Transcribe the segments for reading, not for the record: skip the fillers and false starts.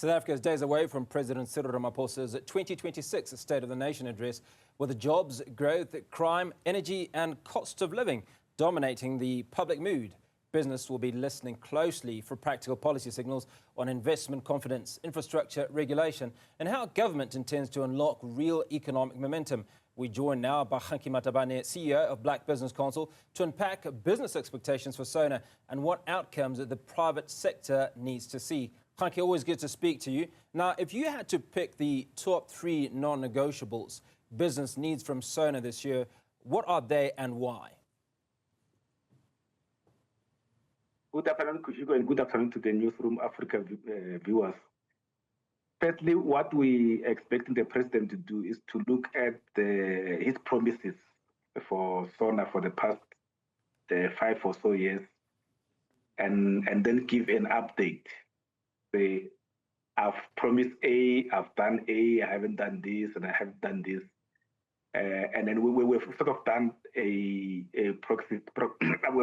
South Africa is days away from President Cyril Ramaphosa's 2026 State of the Nation address, with jobs, growth, crime, energy and cost of living dominating the public mood. Business will be listening closely for practical policy signals on investment confidence, infrastructure, regulation and how government intends to unlock real economic momentum. We join now by Kganki Matabane, CEO of Black Business Council, to unpack business expectations for Sona and what outcomes the private sector needs to see. Kganki, always good to speak to you. Now, if you had to pick the top 3 non-negotiables business needs from Sona this year, what are they and why? Good afternoon, Hugo, and good afternoon to the Newzroom Afrika viewers. Firstly, what we expect the president to do is to look at his promises for Sona for the past 5 or so years, and then give an update. Say, I've promised A, I've done A, I haven't done this, and I haven't done this. And then we've sort of done we've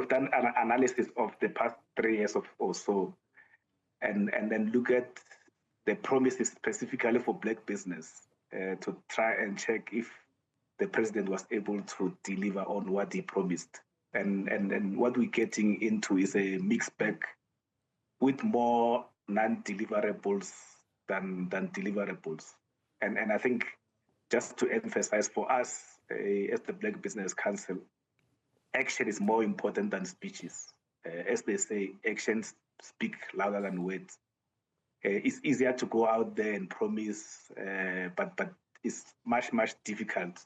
done an analysis of the past 3 years or so, and then look at the promises specifically for black business to try and check if the president was able to deliver on what he promised. And what we're getting into is a mixed bag with more non-deliverables than deliverables. And I think, just to emphasize for us as the Black Business Council, action is more important than speeches. As they say, actions speak louder than words. It's easier to go out there and promise, but it's much difficult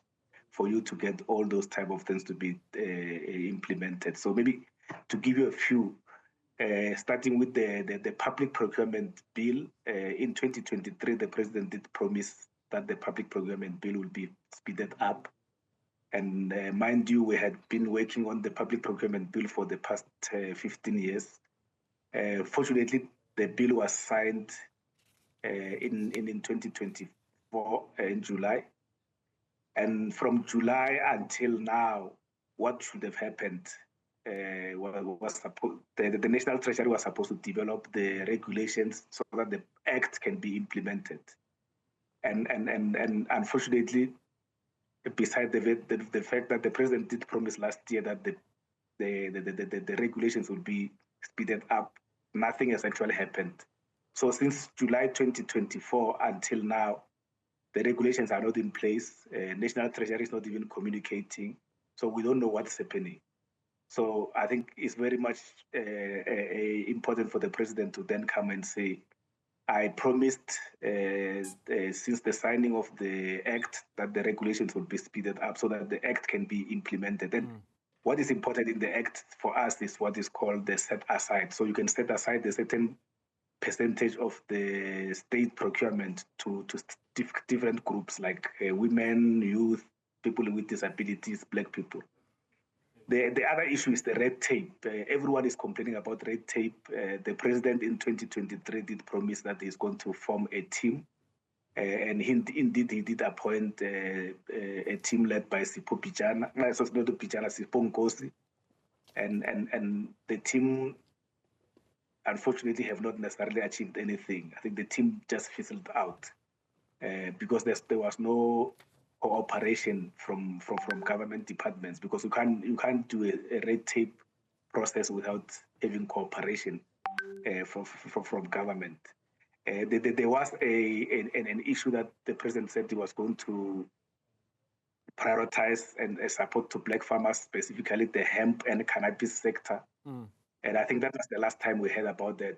for you to get all those type of things to be implemented. So maybe to give you a few, starting with the public procurement bill, in 2023, the president did promise that the public procurement bill will be speeded up. And mind you, we had been working on the public procurement bill for the past 15 years. Fortunately, the bill was signed in 2024 in July. And from July until now, what should have happened was the National Treasury was supposed to develop the regulations so that the act can be implemented. And unfortunately, besides the fact that the president did promise last year that the regulations would be speeded up, nothing has actually happened. So since July 2024 until now, the regulations are not in place. National Treasury is not even communicating, so we don't know what's happening. So I think it's very much important for the president to then come and say, I promised since the signing of the act that the regulations will be speeded up so that the act can be implemented. And what is important in the act for us is what is called the set aside. So you can set aside a certain percentage of the state procurement to different groups like women, youth, people with disabilities, black people. The other issue is the red tape. Everyone is complaining about red tape. The president in 2023 did promise that he's going to form a team. And indeed, he did appoint a team led by Sipho Pichana, Sipho Nkosi. And the team, unfortunately, have not necessarily achieved anything. I think the team just fizzled out because there was no cooperation from government departments, because you can't do a red tape process without having cooperation from government. There was an issue that the president said he was going to prioritize and support to black farmers, specifically the hemp and cannabis sector. And I think that was the last time we heard about that.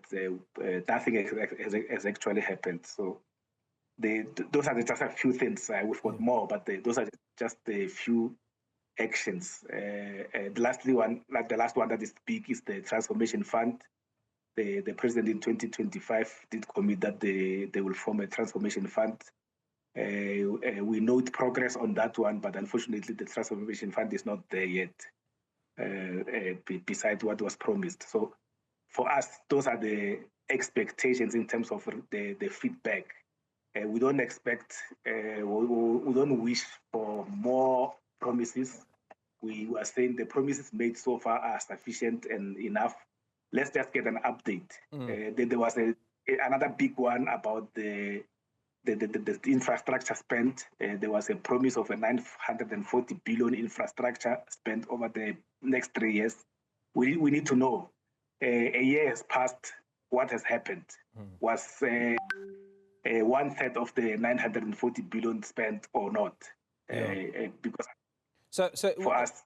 Nothing has actually happened. So those are just a few things. We've got more, but those are just a few actions. The last one that is big is the transformation fund. The president in 2025 did commit that they will form a transformation fund. We note progress on that one, but unfortunately the transformation fund is not there yet, besides what was promised. So for us, those are the expectations in terms of the feedback. We don't expect, we don't wish for more promises. We were saying the promises made so far are sufficient and enough. Let's just get an update. There was a another big one about the infrastructure spent. There was a promise of a 940 billion infrastructure spent over the next 3 years. We need to know. A year has passed. What has happened? Was 1/3 of the 940 billion spent or not? Because so for us,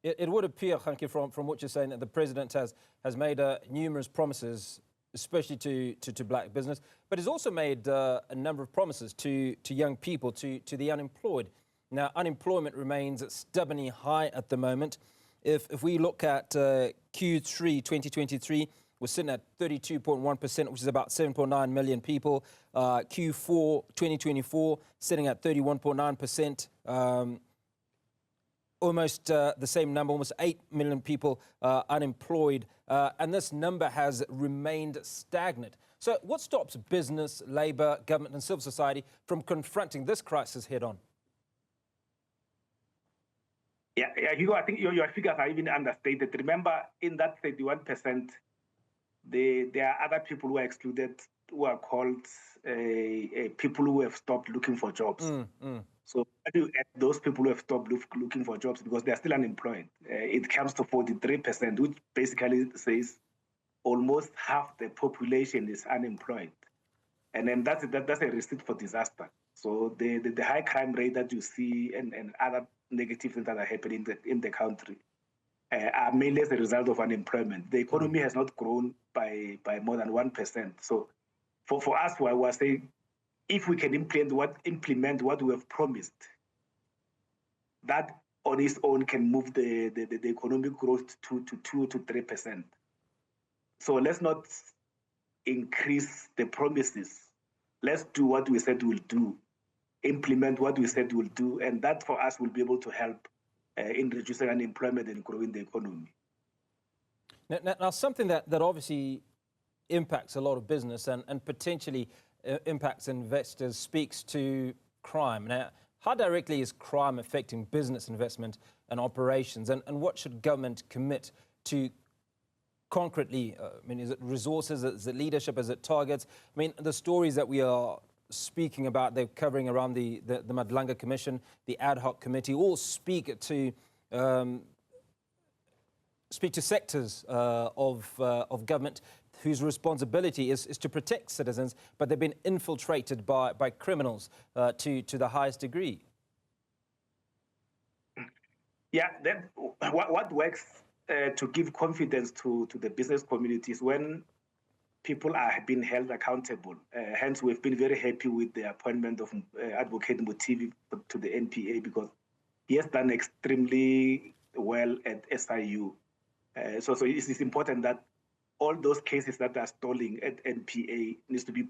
it would appear, Kganki, from what you're saying, that the president has made numerous promises, especially to black business, but he's also made a number of promises to young people, to the unemployed. Now, unemployment remains stubbornly high at the moment. If we look at Q3 2023, we're sitting at 32.1%, which is about 7.9 million people. Q4 2024, sitting at 31.9%. Almost the same number, almost 8 million people unemployed. And this number has remained stagnant. So what stops business, labor, government and civil society from confronting this crisis head on? Yeah, Hugo, I think your figures are even understated. Remember, in that 31%, there are other people who are excluded, who are called people who have stopped looking for jobs. So how do you add those people who have stopped looking for jobs because they are still unemployed? It comes to 43%, which basically says almost half the population is unemployed. And then that's a receipt for disaster. So the high crime rate that you see and other negative things that are happening in the country are mainly as a result of unemployment. The economy has not grown by more than 1%. So for us, I was saying, if we can implement what we have promised, that on its own can move the economic growth to 2 to 3%. So let's not increase the promises. Let's do what we said we'll do, implement what we said we'll do, and that for us will be able to help in reducing unemployment and growing the economy. Now something that obviously impacts a lot of business and potentially impacts investors speaks to crime. Now, how directly is crime affecting business investment and operations, and what should government commit to concretely? I mean, is it resources, is it leadership, is it targets? I mean, the stories that we are speaking about, they're covering around the Madlanga Commission, the ad hoc committee, all speak to sectors of government whose responsibility is to protect citizens, but they've been infiltrated by criminals to the highest degree. Yeah, what works to give confidence to the business communities when people are being held accountable. Hence, we've been very happy with the appointment of Advocate Motivi to the NPA because he has done extremely well at SIU. So it's important that all those cases that are stalling at NPA needs to be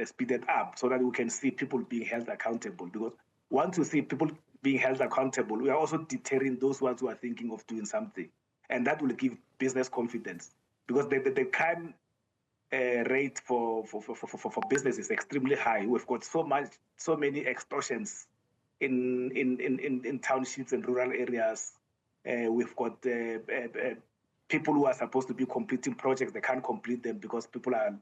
speeded up so that we can see people being held accountable. Because once we see people being held accountable, we are also deterring those ones who are thinking of doing something. And that will give business confidence. Because the crime rate for business is extremely high. We've got so many extortions in townships and rural areas. We've got people who are supposed to be completing projects, they can't complete them because people are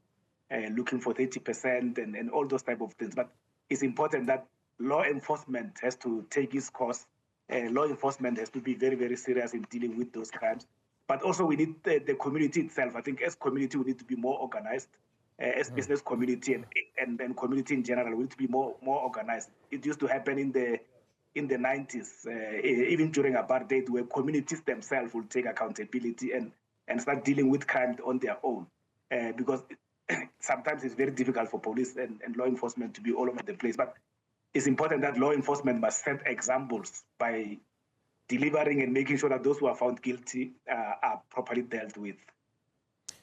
looking for 30% and all those type of things. But it's important that law enforcement has to take its course. Law enforcement has to be very, very serious in dealing with those crimes. But also we need the community itself. I think as community, we need to be more organized. As business community and community in general, we need to be more organized. It used to happen in the 90s, even during apartheid, where communities themselves will take accountability and start dealing with crime on their own. Because sometimes it's very difficult for police and law enforcement to be all over the place. But it's important that law enforcement must set examples by delivering and making sure that those who are found guilty are properly dealt with.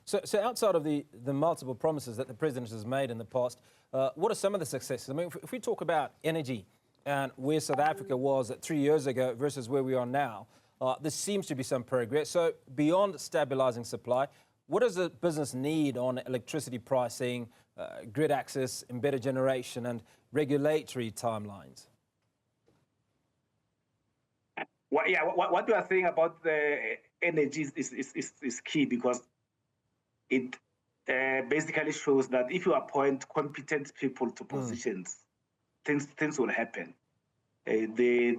So outside of the multiple promises that the president has made in the past, what are some of the successes? I mean, if we talk about energy and where South Africa was 3 years ago versus where we are now, there seems to be some progress. So beyond stabilizing supply, what does the business need on electricity pricing, grid access, embedded generation, and regulatory timelines? What you are saying about the energy is key because it basically shows that if you appoint competent people to positions, things will happen. The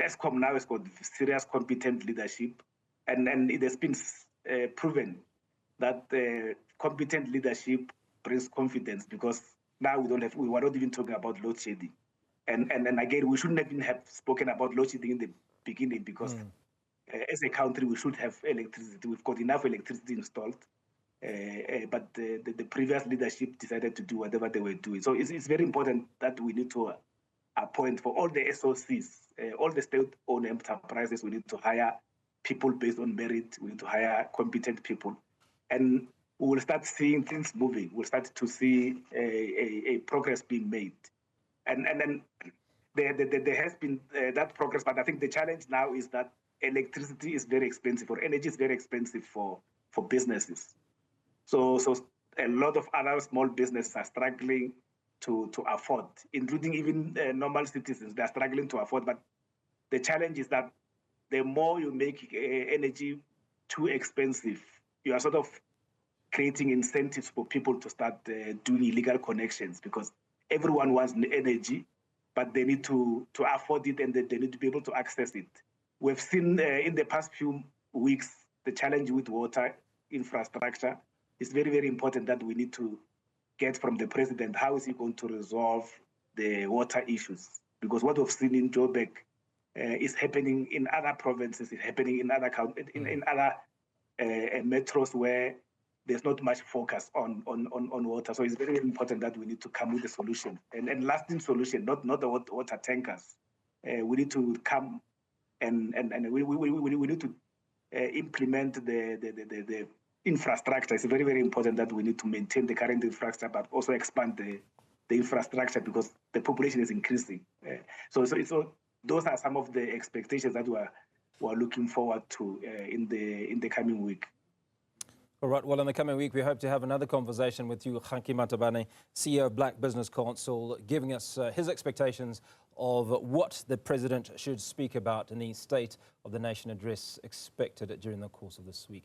ESCOM now has got serious competent leadership, and it has been proven that competent leadership brings confidence, because now we were not even talking about load shedding. And again, we shouldn't even have spoken about load shedding in the beginning, because as a country, we should have electricity. We've got enough electricity installed. But the previous leadership decided to do whatever they were doing. So it's very important that we need to appoint for all the SOCs, all the state-owned enterprises. We need to hire people based on merit. We need to hire competent people. And we will start seeing things moving. We'll start to see a progress being made. And then there has been that progress, but I think the challenge now is that electricity is very expensive, or energy is very expensive for businesses. So a lot of other small businesses are struggling to afford, including even normal citizens. They're struggling to afford. But the challenge is that the more you make energy too expensive, you are sort of creating incentives for people to start doing illegal connections, because everyone wants energy, but they need to afford it, and they need to be able to access it. We've seen in the past few weeks the challenge with water infrastructure. It's very, very important that we need to get from the president, how is he going to resolve the water issues? Because what we've seen in Joburg is happening in other provinces, it's happening in other in other metros where there's not much focus on water. So it's very, very important that we need to come with a solution, and lasting solution, not the water tankers. We need to come and we need to implement the infrastructure. It's very, very important that we need to maintain the current infrastructure, but also expand the infrastructure, because the population is increasing. So those are some of the expectations that we're looking forward to in the coming week. All right, well, in the coming week, we hope to have another conversation with you, Kganki Matabane, CEO of Black Business Council, giving us his expectations of what the president should speak about in the State of the Nation address expected during the course of this week.